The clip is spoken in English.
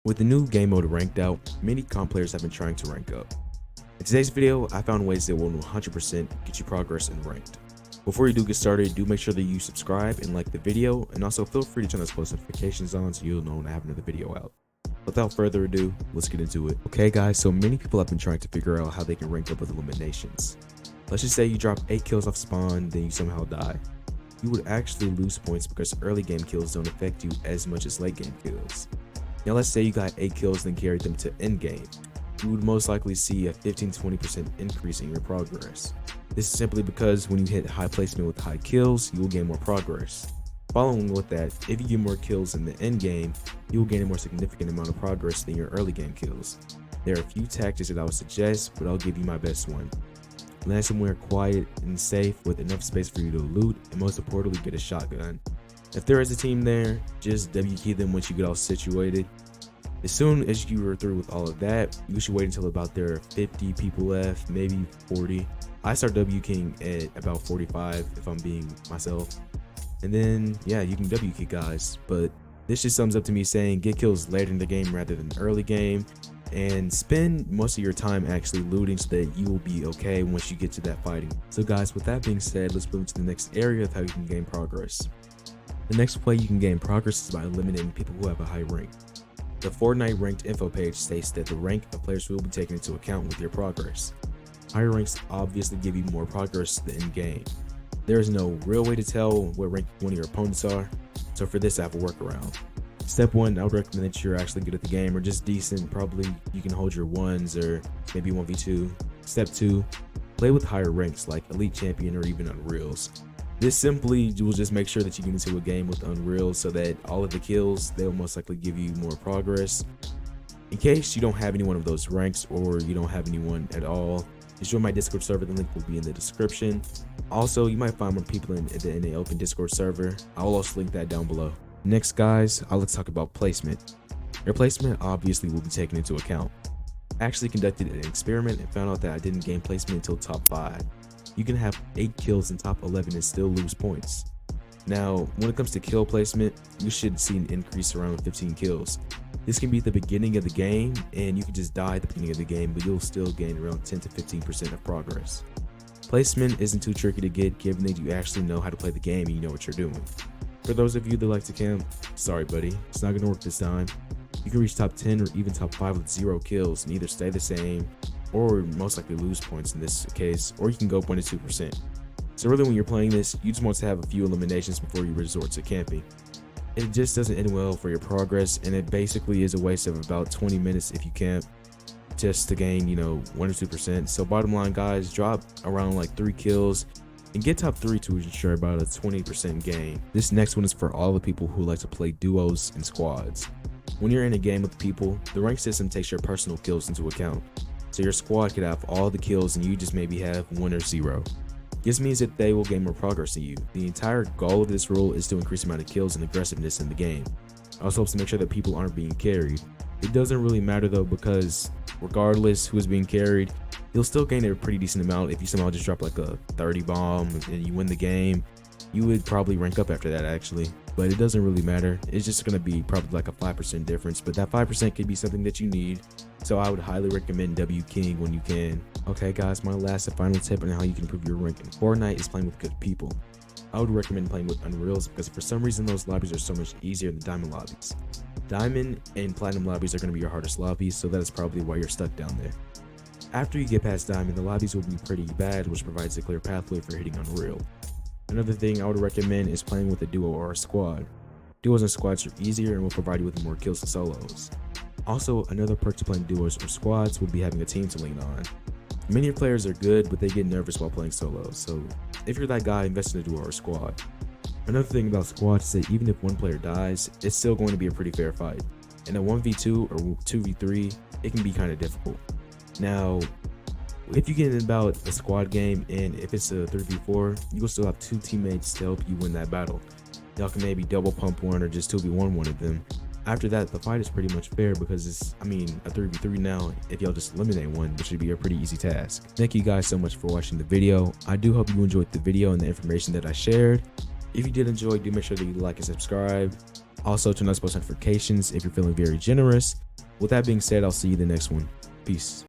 With the new game mode ranked out, many comp players have been trying to rank up. In today's video, I found ways that will 100% get you progress in ranked. Before you do get started, do make sure that you subscribe and like the video, and also feel free to turn those post notifications on so you'll know when I have another video out. Without further ado, let's get into it. Okay guys, so many people have been trying to figure out how they can rank up with eliminations. Let's just say you drop 8 kills off spawn, then you somehow die. You would actually lose points because early game kills don't affect you as much as late game kills. Now let's say you got 8 kills and carried them to end game. You would most likely see a 15-20% increase in your progress. This is simply because when you hit high placement with high kills, you will gain more progress. Following with that, if you get more kills in the end game, you will gain a more significant amount of progress than your early game kills. There are a few tactics that I would suggest, but I'll give you my best one. Land somewhere quiet and safe with enough space for you to loot, and most importantly get a shotgun. If there is a team there, just W key them once you get all situated. As soon as you are through with all of that, you should wait until about there are 50 people left, maybe 40. I start W keying at about 45 if I'm being myself. And then yeah, you can W key guys, but this just sums up to me saying get kills later in the game rather than early game, and spend most of your time actually looting so that you will be okay once you get to that fighting. So guys, with that being said, let's move to the next area of how you can gain progress. The next way you can gain progress is by eliminating people who have a high rank. The Fortnite ranked info page states that the rank of players will be taken into account with your progress. Higher ranks obviously give you more progress in game. There is no real way to tell what rank one of your opponents are, so for this I have a workaround. Step 1, I would recommend that you're actually good at the game or just decent, probably you can hold your 1s or maybe 1v2. Step 2, play with higher ranks like Elite Champion or even Unreals. This simply will just make sure that you get into a game with Unreal so that all of the kills, they'll most likely give you more progress. In case you don't have any one of those ranks or you don't have anyone at all, just join my Discord server, the link will be in the description. Also, you might find more people in the open Discord server. I'll also link that down below. Next guys, let's talk about placement. Your placement obviously will be taken into account. I actually conducted an experiment and found out that I didn't gain placement until top 5. You can have 8 kills in top 11 and still lose points. Now, when it comes to kill placement, you should see an increase around 15 kills. This can be at the beginning of the game, and you can just die at the beginning of the game, but you'll still gain around 10 to 15% of progress. Placement isn't too tricky to get given that you actually know how to play the game and you know what you're doing. For those of you that like to camp, sorry buddy, it's not gonna work this time. You can reach top 10 or even top 5 with 0 kills and either stay the same or most likely lose points in this case, or you can go up 1 to 2%. So really when you're playing this, you just want to have a few eliminations before you resort to camping. It just doesn't end well for your progress, and it basically is a waste of about 20 minutes if you camp just to gain 1 or 2%. So bottom line guys, drop around like 3 kills and get top 3 to ensure about a 20% gain. This next one is for all the people who like to play duos and squads. When you're in a game with people, the rank system takes your personal kills into account. So your squad could have all the kills and you just maybe have 1 or 0. This means that they will gain more progress than you. The entire goal of this rule is to increase the amount of kills and aggressiveness in the game. It also helps to make sure that people aren't being carried. It doesn't really matter though, because regardless who is being carried, you'll still gain a pretty decent amount. If you somehow just drop like a 30 bomb and you win the game, you would probably rank up after that actually. But it doesn't really matter. It's just going to be probably like a 5% difference, but that 5% could be something that you need. So I would highly recommend W keying when you can. Okay guys, my last and final tip on how you can improve your rank in Fortnite is playing with good people. I would recommend playing with Unreals because for some reason those lobbies are so much easier than Diamond lobbies. Diamond and Platinum lobbies are going to be your hardest lobbies, so that is probably why you're stuck down there. After you get past Diamond, the lobbies will be pretty bad, which provides a clear pathway for hitting Unreal. Another thing I would recommend is playing with a duo or a squad. Duos and squads are easier and will provide you with more kills than solos. Also, another perk to playing duos or squads would be having a team to lean on. Many players are good, but they get nervous while playing solos, so if you're that guy, invest in a duo or squad. Another thing about squads is that even if one player dies, it's still going to be a pretty fair fight. In a 1v2 or 2v3, it can be kind of difficult. Now, if you get in about a squad game and if it's a 3v4, you will still have 2 teammates to help you win that battle. Y'all can maybe double pump one or just 2v1 one of them. After that, the fight is pretty much fair because it's, a 3v3 now if y'all just eliminate one, which should be a pretty easy task. Thank you guys so much for watching the video. I do hope you enjoyed the video and the information that I shared. If you did enjoy, do make sure that you like and subscribe. Also, turn on post notifications if you're feeling very generous. With that being said, I'll see you in the next one. Peace.